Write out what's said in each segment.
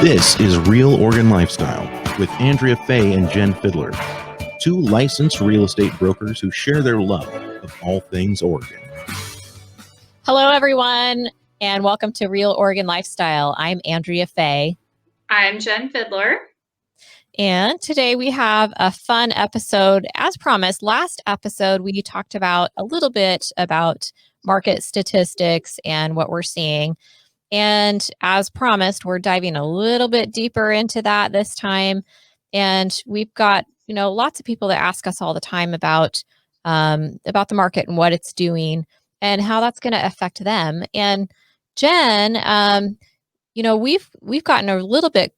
This is Real Oregon Lifestyle with Andrea Fay and Jenn Fiddler, two licensed real estate brokers who share their love of all things Oregon. Hello, everyone, and welcome to Real Oregon Lifestyle. I'm Andrea Fay. I'm Jenn Fiddler. And today we have a fun episode. As promised, last episode we talked about a little bit about market statistics and what we're seeing. And as promised, we're diving a little bit deeper into that this time. And we've got, lots of people that ask us all the time about the market and what it's doing and how that's going to affect them. And Jenn, we've gotten a little bit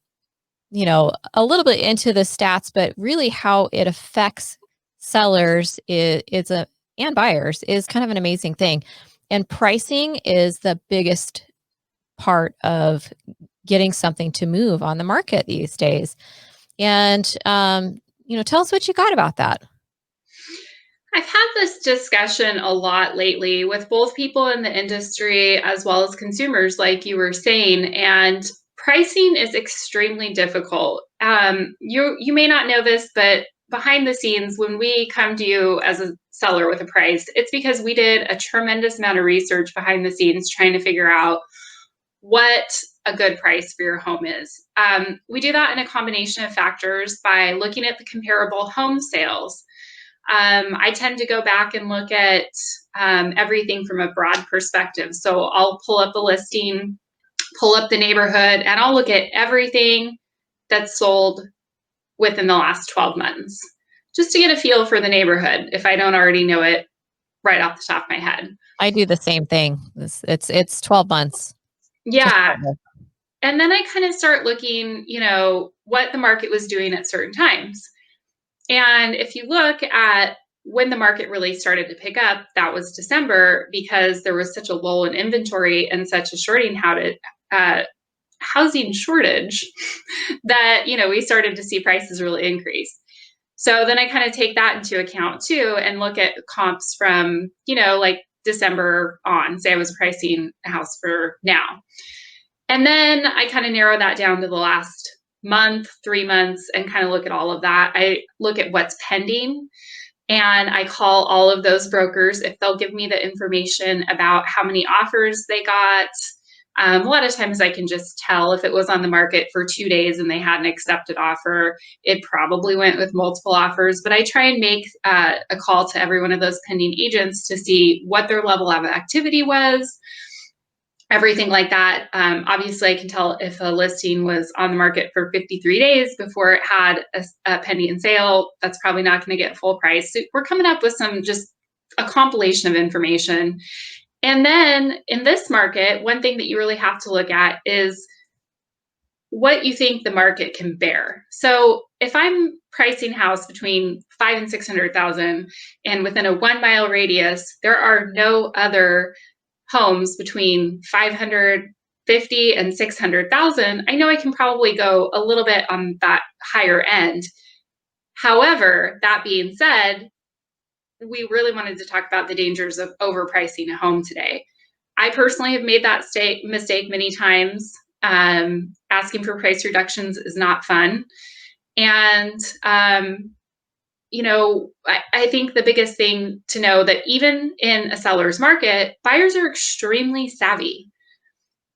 into the stats, but really how it affects sellers and buyers is kind of an amazing thing. And pricing is the biggest part of getting something to move on the market these days. And, tell us what you got about that. I've had this discussion a lot lately with both people in the industry as well as consumers, like you were saying, and pricing is extremely difficult. You may not know this, but behind the scenes, when we come to you as a seller with a price, it's because we did a tremendous amount of research behind the scenes trying to figure out what a good price for your home is. We do that in a combination of factors by looking at the comparable home sales. I tend to go back and look at everything from a broad perspective. So I'll pull up a listing, pull up the neighborhood, and I'll look at everything that's sold within the last 12 months, just to get a feel for the neighborhood if I don't already know it right off the top of my head. I do the same thing. It's 12 months. Yeah. And then I kind of start looking, what the market was doing at certain times. And if you look at when the market really started to pick up, that was December, because there was such a lull in inventory and such a housing shortage that, we started to see prices really increase. So then I kind of take that into account too and look at comps from, like December on, say I was pricing a house for now. And then I kind of narrow that down to the last month, 3 months, and kind of look at all of that. I look at what's pending, and I call all of those brokers if they'll give me the information about how many offers they got. A lot of times I can just tell if it was on the market for 2 days and they had an accepted offer, it probably went with multiple offers. But I try and make a call to every one of those pending agents to see what their level of activity was, everything like that. Obviously, I can tell if a listing was on the market for 53 days before it had a pending sale. That's probably not going to get full price. So we're coming up with just a compilation of information. And then in this market, one thing that you really have to look at is what you think the market can bear. So if I'm pricing house between 5 and 600,000, and within a 1 mile radius, there are no other homes between 550 and 600,000, I know I can probably go a little bit on that higher end. However, that being said, we really wanted to talk about the dangers of overpricing a home today. I personally have made that mistake many times. Asking for price reductions is not fun. And, I think the biggest thing to know that even in a seller's market, buyers are extremely savvy.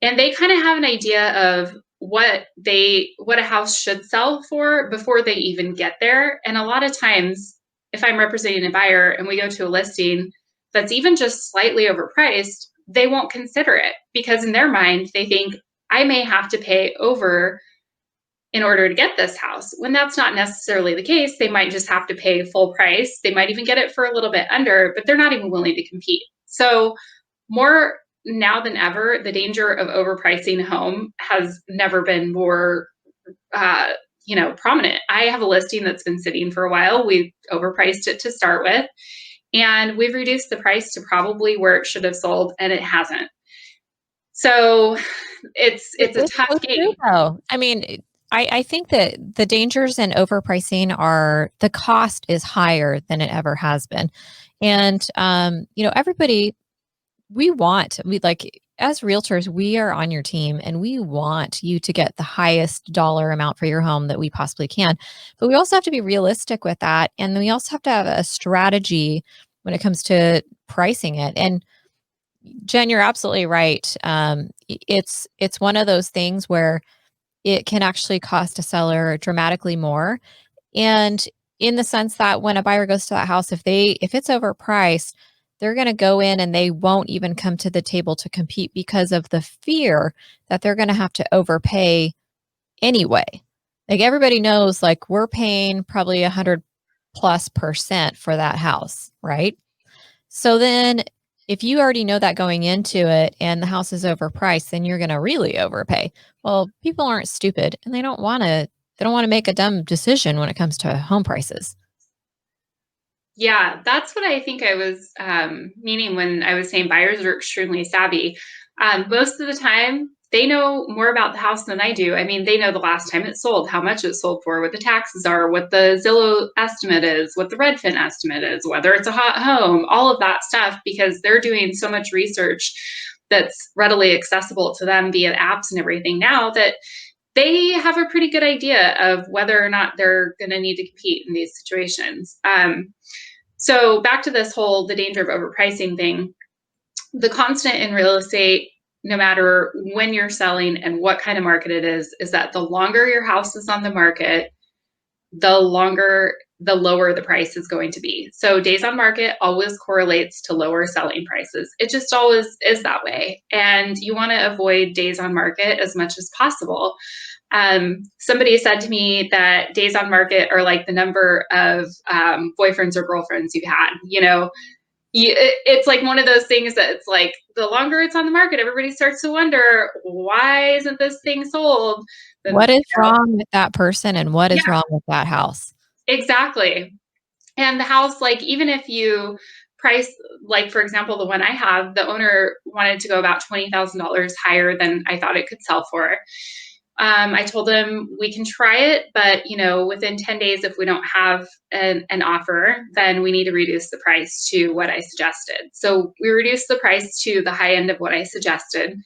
And they kind of have an idea of what a house should sell for before they even get there. And a lot of times, if I'm representing a buyer and we go to a listing that's even just slightly overpriced, they won't consider it because in their mind, they think I may have to pay over in order to get this house. When that's not necessarily the case, they might just have to pay full price. They might even get it for a little bit under, but they're not even willing to compete. So more now than ever, the danger of overpricing a home has never been more prominent. I have a listing that's been sitting for a while. We've overpriced it to start with, and we've reduced the price to probably where it should have sold, and it hasn't. So it's a tough game. Though. I mean, I think that the dangers in overpricing are the cost is higher than it ever has been. And, everybody we like, as realtors, we are on your team and we want you to get the highest dollar amount for your home that we possibly can. But we also have to be realistic with that. And we also have to have a strategy when it comes to pricing it. And Jen, you're absolutely right. It's one of those things where it can actually cost a seller dramatically more. And in the sense that when a buyer goes to that house, if it's overpriced, they're going to go in and they won't even come to the table to compete because of the fear that they're going to have to overpay anyway. Like everybody knows, like we're paying probably 100+% for that house, right? So then if you already know that going into it and the house is overpriced, then you're going to really overpay. Well, people aren't stupid and they don't want to make a dumb decision when it comes to home prices. Yeah, that's what I think I was meaning when I was saying buyers are extremely savvy. Most of the time, they know more about the house than I do. I mean, they know the last time it sold, how much it sold for, what the taxes are, what the Zillow estimate is, what the Redfin estimate is, whether it's a hot home, all of that stuff, because they're doing so much research that's readily accessible to them via apps and everything now that they have a pretty good idea of whether or not they're going to need to compete in these situations. So back to this whole the danger of overpricing thing, the constant in real estate, no matter when you're selling and what kind of market it is that the longer your house is on the market, the lower the price is going to be. So days on market always correlates to lower selling prices. It just always is that way. And you want to avoid days on market as much as possible. Somebody said to me that days on market are like the number of boyfriends or girlfriends you've had. It's like one of those things that it's like the longer it's on the market, everybody starts to wonder, why isn't this thing sold? Then, What is wrong with that person and what is yeah, wrong with that house? exactly. And the house, like, even if you price, like, for example, the one I have, the owner wanted to go about $20,000 higher than I thought it could sell for. I told him we can try it, but within 10 days, if we don't have an offer, then we need to reduce the price to what I suggested. So we reduced the price to the high end of what I suggested.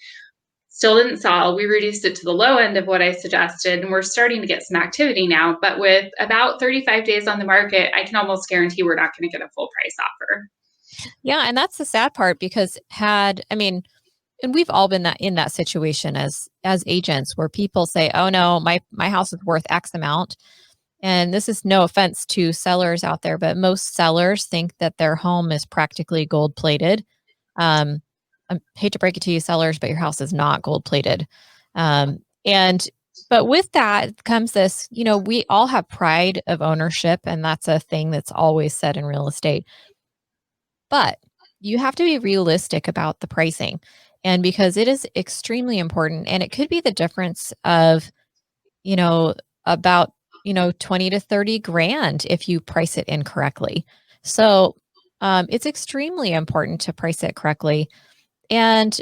Still didn't sell. We reduced it to the low end of what I suggested, and we're starting to get some activity now. But with about 35 days on the market, I can almost guarantee we're not going to get a full price offer. Yeah, and that's the sad part because and we've all been in that situation as agents where people say, "Oh no, my house is worth X amount." And this is no offense to sellers out there, but most sellers think that their home is practically gold plated. I hate to break it to you, sellers, but your house is not gold plated. And but with that comes this, we all have pride of ownership, and that's a thing that's always said in real estate. But you have to be realistic about the pricing. And because it is extremely important, and it could be the difference of, you know, about, 20 to 30 grand if you price it incorrectly. So it's extremely important to price it correctly. And,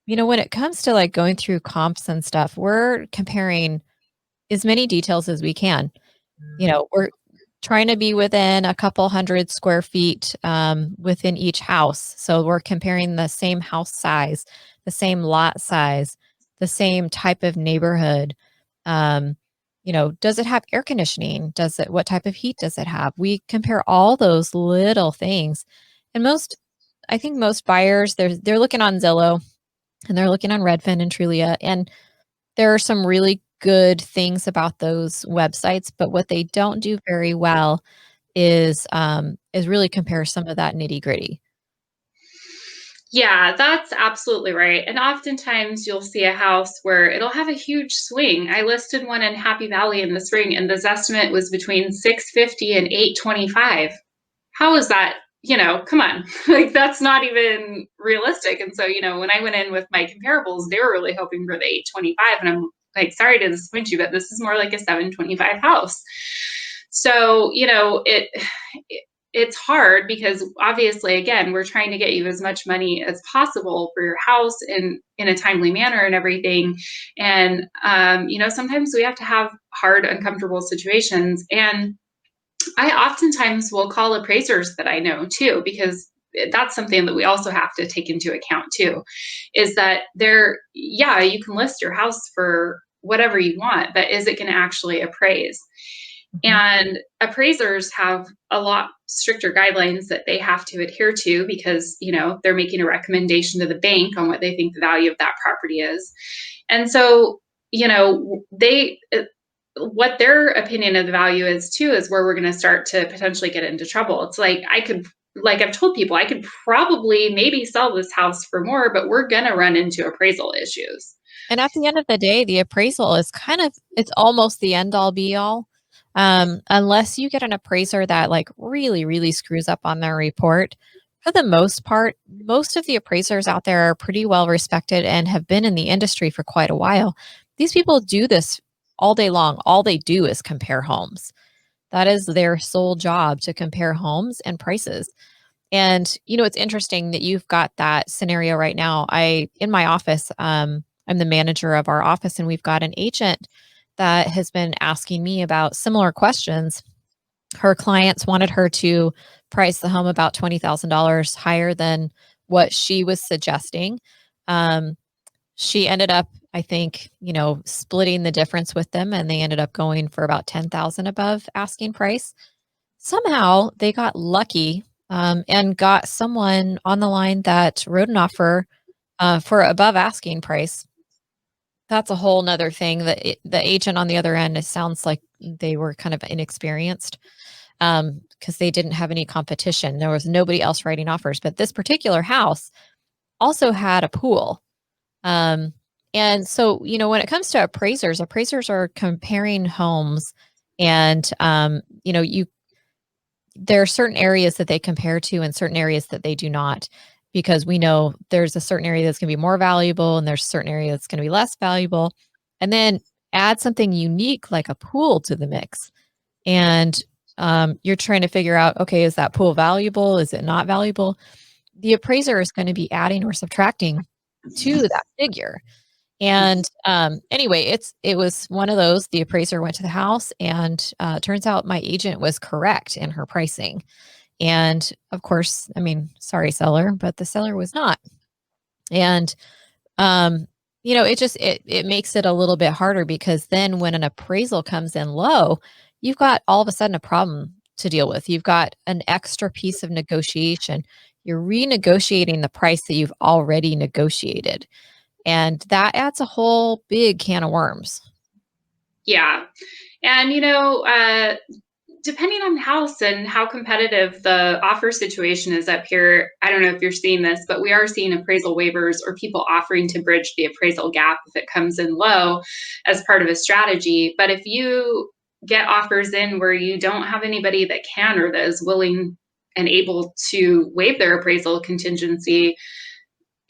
when it comes to like going through comps and stuff, we're comparing as many details as we can. We're trying to be within a couple hundred square feet within each house. So we're comparing the same house size, the same lot size, the same type of neighborhood. Does it have air conditioning? What type of heat does it have? We compare all those little things. And I think most buyers, they're looking on Zillow and they're looking on Redfin and Trulia, and there are some really good things about those websites, but what they don't do very well is really compare some of that nitty gritty. Yeah, that's absolutely right. And oftentimes you'll see a house where it'll have a huge swing. I listed one in Happy Valley in the spring, and this estimate was between 650 and 825. How is that? Come on. Like, that's not even realistic. And so, when I went in with my comparables, they were really hoping for the 825. And I'm like, sorry to disappoint you, but this is more like a 725 house. So, it's hard because obviously, again, we're trying to get you as much money as possible for your house in a timely manner and everything. And, sometimes we have to have hard, uncomfortable situations. And I oftentimes will call appraisers that I know too, because that's something that we also have to take into account too, is that you can list your house for whatever you want, but is it going to actually appraise? Mhm. And appraisers have a lot stricter guidelines that they have to adhere to because, they're making a recommendation to the bank on what they think the value of that property is. And so, what their opinion of the value is too is where we're going to start to potentially get into trouble. It's like I've told people I could probably maybe sell this house for more, but we're going to run into appraisal issues. And at the end of the day, the appraisal is it's almost the end all be all. Unless you get an appraiser that like really, really screws up on their report. For the most part, most of the appraisers out there are pretty well respected and have been in the industry for quite a while. These people do this all day long. All they do is compare homes. That is their sole job, to compare homes and prices. And it's interesting that you've got that scenario right now. In my office, I'm the manager of our office, and we've got an agent that has been asking me about similar questions. Her clients wanted her to price the home about $20,000 higher than what she was suggesting. She ended up, I think, splitting the difference with them, and they ended up going for about 10,000 above asking price. Somehow they got lucky, and got someone on the line that wrote an offer for above asking price. That's a whole nother thing that the agent on the other end, it sounds like they were kind of inexperienced, because they didn't have any competition. There was nobody else writing offers, but this particular house also had a pool. And so, when it comes to appraisers are comparing homes, and, there are certain areas that they compare to and certain areas that they do not, because we know there's a certain area that's going to be more valuable and there's a certain area that's going to be less valuable. And then add something unique like a pool to the mix. And you're trying to figure out, okay, is that pool valuable? Is it not valuable? The appraiser is going to be adding or subtracting to that figure. And anyway, it was one of those. The appraiser went to the house, and turns out my agent was correct in her pricing. And of course, I mean, sorry, seller, but the seller was not. And it makes it a little bit harder, because then when an appraisal comes in low, you've got all of a sudden a problem to deal with. You've got an extra piece of negotiation. You're renegotiating the price that you've already negotiated. And that adds a whole big can of worms. Yeah. And, depending on the house and how competitive the offer situation is up here, I don't know if you're seeing this, but we are seeing appraisal waivers or people offering to bridge the appraisal gap if it comes in low as part of a strategy. But if you get offers in where you don't have anybody that can or that is willing and able to waive their appraisal contingency,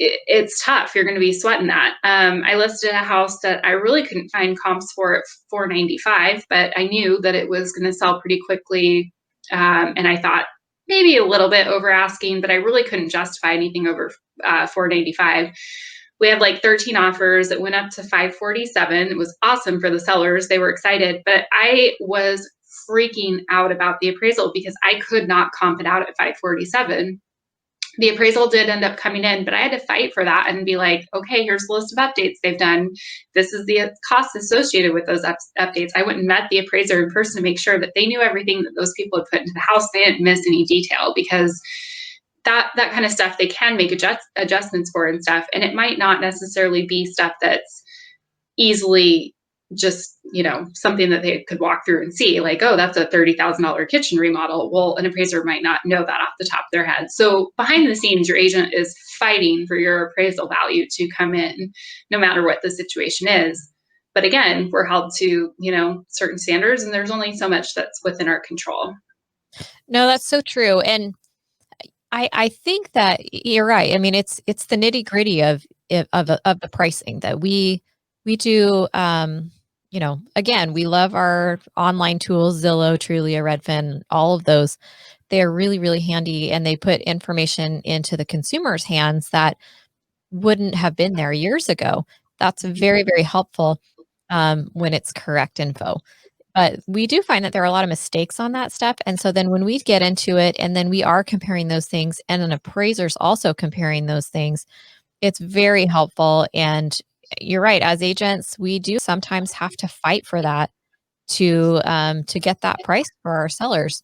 it's tough. You're going to be sweating that. I listed a house that I really couldn't find comps for at $495, but I knew that it was going to sell pretty quickly. And I thought maybe a little bit over asking, but I really couldn't justify anything over $495. We had like 13 offers. It went up to $547. It was awesome for the sellers. They were excited, but I was freaking out about the appraisal because I could not comp it out at $547. The appraisal did end up coming in, but I had to fight for that and be like, okay, here's the list of updates they've done. This is the cost associated with those updates. I went and met the appraiser in person to make sure that they knew everything that those people had put into the house. They didn't miss any detail, because that kind of stuff they can make adjustments for and stuff. And it might not necessarily be stuff that's easily just, something that they could walk through and see, like, oh, that's a $30,000 kitchen remodel. Well, an appraiser might not know that off the top of their head. So behind the scenes, your agent is fighting for your appraisal value to come in, no matter what the situation is. But again, we're held to, certain standards, and there's only so much that's within our control. No, that's so true. And I think that you're right. I mean, it's the nitty gritty of the pricing that we do. Again, we love our online tools, Zillow, Trulia, Redfin, all of those. They're really, really handy, and they put information into the consumer's hands that wouldn't have been there years ago. That's very, very helpful when it's correct info. But we do find that there are a lot of mistakes on that step. And so then when we get into it and then we are comparing those things and an appraiser's also comparing those things, it's very helpful. And you're right, as agents, we do sometimes have to fight for that to get that price for our sellers.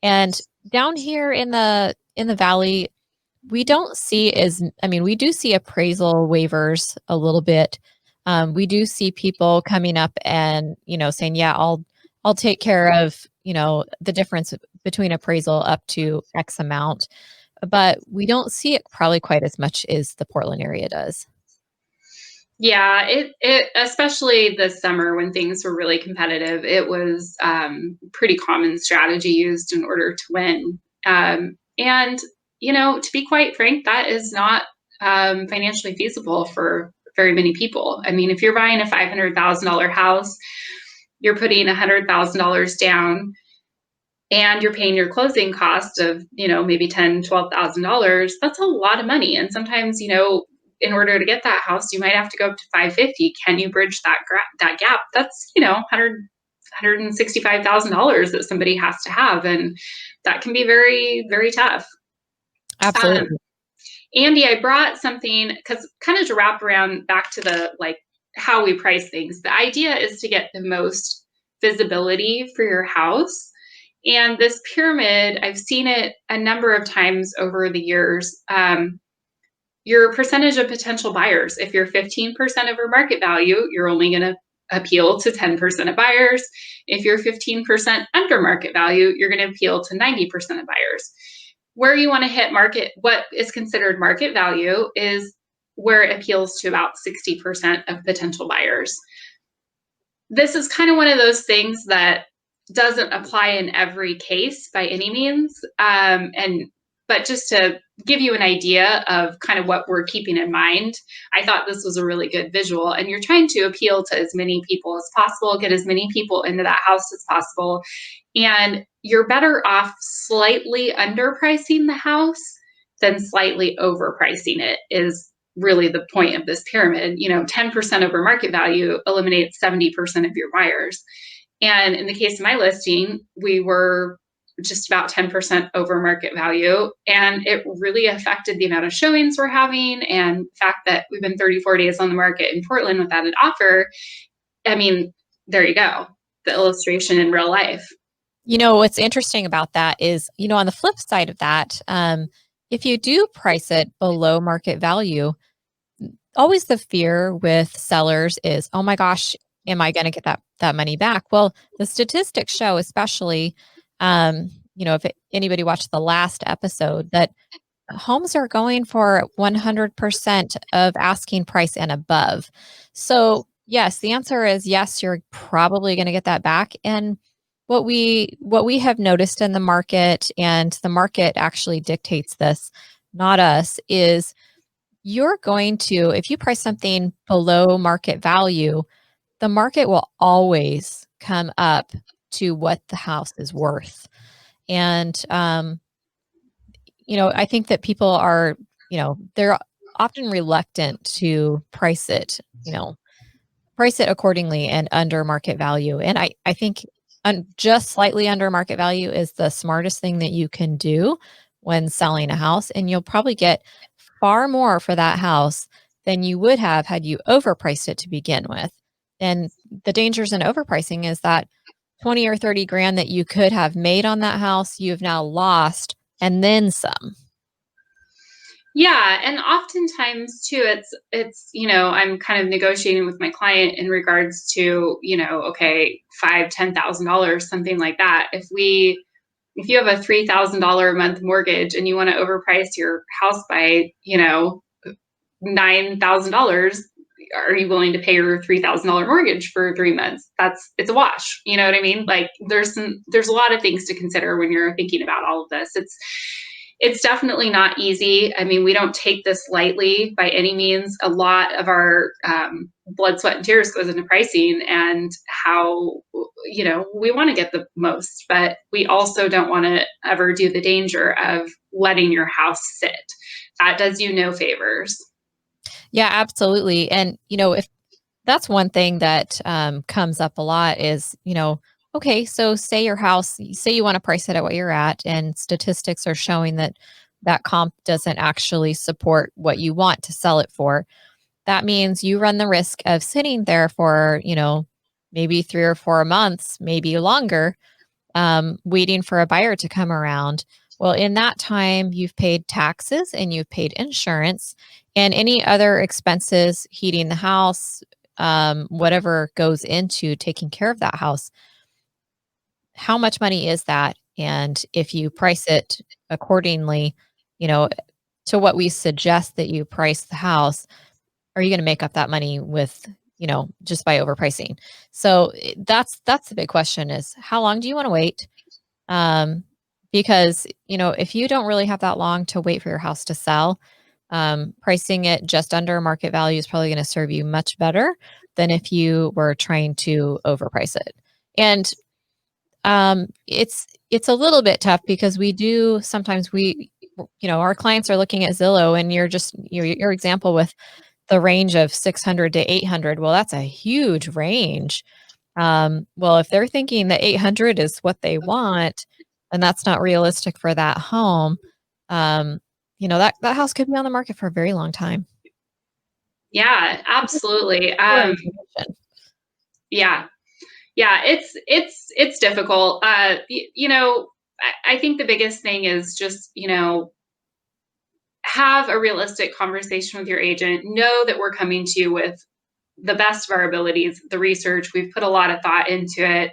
And down here in the valley, we don't see we do see appraisal waivers a little bit. We do see people coming up and, saying, yeah, I'll take care of, the difference between appraisal up to X amount. But we don't see it probably quite as much as the Portland area does. Yeah, it especially this summer when things were really competitive, it was pretty common strategy used in order to win. And to be quite frank, that is not financially feasible for very many people. I mean, if you're buying a $500,000 house, you're putting $100,000 down, and you're paying your closing cost of maybe $10,000, $12,000. That's a lot of money, and sometimes in order to get that house, you might have to go up to 550. Can you bridge that gap? That's $165,000 that somebody has to have, and that can be very, very tough. Absolutely. Andy, I brought something because kind of to wrap around back to the how we price things. The idea is to get the most visibility for your house. And this pyramid, I've seen it a number of times over the years. Your percentage of potential buyers, if you're 15% over market value, you're only going to appeal to 10% of buyers. If you're 15% under market value, you're going to appeal to 90% of buyers. Where you want to hit what is considered market value is where it appeals to about 60% of potential buyers. This is kind of one of those things that doesn't apply in every case by any means. But just to give you an idea of kind of what we're keeping in mind, I thought this was a really good visual. And you're trying to appeal to as many people as possible, get as many people into that house as possible. And you're better off slightly underpricing the house than slightly overpricing it is really the point of this pyramid. 10% over market value eliminates 70% of your buyers. And in the case of my listing, we were just about 10% over market value. And it really affected the amount of showings we're having. And the fact that we've been 34 days on the market in Portland without an offer. I mean, there you go. The illustration in real life. What's interesting about that is, on the flip side of that, if you do price it below market value, always the fear with sellers is, oh my gosh, am I going to get that money back? Well, the statistics show, especially, if anybody watched the last episode, that homes are going for 100% of asking price and above. So yes, the answer is yes, you're probably going to get that back. And what we have noticed in the market, and the market actually dictates this, not us, is you're going to, if you price something below market value, the market will always come up to what the house is worth. And, I think that people are, they're often reluctant to price it accordingly and under market value. And I think just slightly under market value is the smartest thing that you can do when selling a house. And you'll probably get far more for that house than you would have had you overpriced it to begin with. And the dangers in overpricing is that 20 or 30 grand that you could have made on that house, you've now lost, and then some. Yeah. And oftentimes too, it's, I'm kind of negotiating with my client in regards to, okay, $5,000, $10,000, something like that. If you have a $3,000 a month mortgage and you want to overprice your house by, $9,000, are you willing to pay your $3,000 mortgage for 3 months? It's a wash. You know what I mean? Like there's a lot of things to consider when you're thinking about all of this. It's definitely not easy. I mean, we don't take this lightly by any means. A lot of our blood, sweat, and tears goes into pricing and how, we want to get the most, but we also don't want to ever do the danger of letting your house sit. That does you no favors. Yeah, absolutely. And, if that's one thing that comes up a lot is, okay, so say your house, say you want to price it at what you're at, and statistics are showing that that comp doesn't actually support what you want to sell it for. That means you run the risk of sitting there for, maybe 3 or 4 months, maybe longer, waiting for a buyer to come around. Well, in that time, you've paid taxes and you've paid insurance and any other expenses, heating the house, whatever goes into taking care of that house. How much money is that? And if you price it accordingly, you know, to what we suggest that you price the house, are you going to make up that money with, just by overpricing? So that's the big question: is how long do you want to wait? Because if you don't really have that long to wait for your house to sell, pricing it just under market value is probably going to serve you much better than if you were trying to overprice it. And it's a little bit tough because we do sometimes our clients are looking at Zillow, and you're just your example with the range of 600 to 800. Well, that's a huge range. Well, if they're thinking that 800 is what they want, and that's not realistic for that home, that house could be on the market for a very long time. Yeah, absolutely. Yeah. Yeah, it's difficult. I think the biggest thing is just, have a realistic conversation with your agent. Know that we're coming to you with the best of our abilities, the research. We've put a lot of thought into it.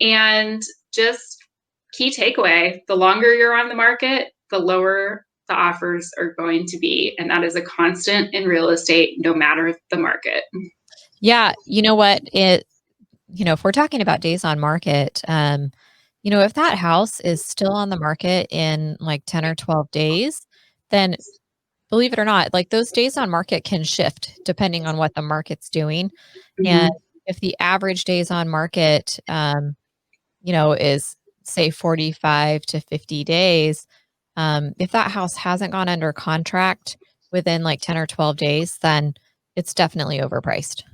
And just key takeaway, the longer you're on the market, the lower the offers are going to be. And that is a constant in real estate, no matter the market. Yeah. You know what? If we're talking about days on market, if that house is still on the market in like 10 or 12 days, then believe it or not, like those days on market can shift depending on what the market's doing. Mm-hmm. And if the average days on market, is say 45 to 50 days, if that house hasn't gone under contract within like 10 or 12 days, then it's definitely overpriced.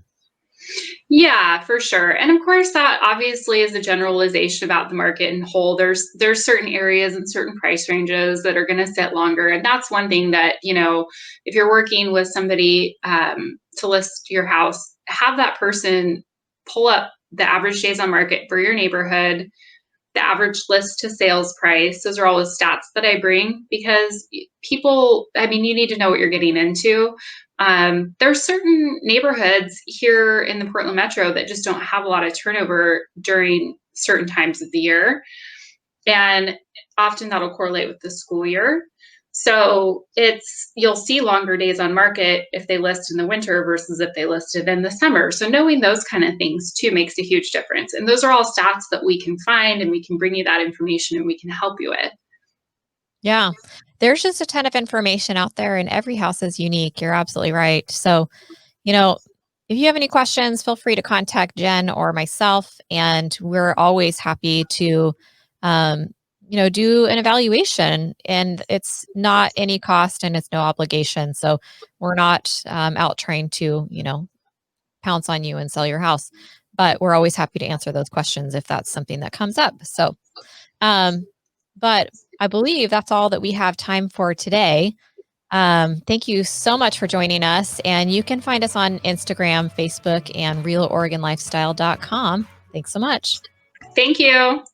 Yeah, for sure. And of course, that obviously is a generalization about the market in whole. There's certain areas and certain price ranges that are going to sit longer. And that's one thing that, if you're working with somebody to list your house, have that person pull up the average days on market for your neighborhood, the average list to sales price. Those are all the stats that I bring because people, you need to know what you're getting into. There are certain neighborhoods here in the Portland Metro that just don't have a lot of turnover during certain times of the year. And often that'll correlate with the school year. So you'll see longer days on market if they list in the winter versus if they listed in the summer. So knowing those kind of things too makes a huge difference. And those are all stats that we can find, and we can bring you that information and we can help you with. Yeah. There's just a ton of information out there, and every house is unique. You're absolutely right. So, if you have any questions, feel free to contact Jenn or myself, and we're always happy to, do an evaluation. And it's not any cost and it's no obligation. So we're not out trying to, pounce on you and sell your house, but we're always happy to answer those questions if that's something that comes up. So, but I believe that's all that we have time for today. Thank you so much for joining us. And you can find us on Instagram, Facebook, and realoregonlifestyle.com. Thanks so much. Thank you.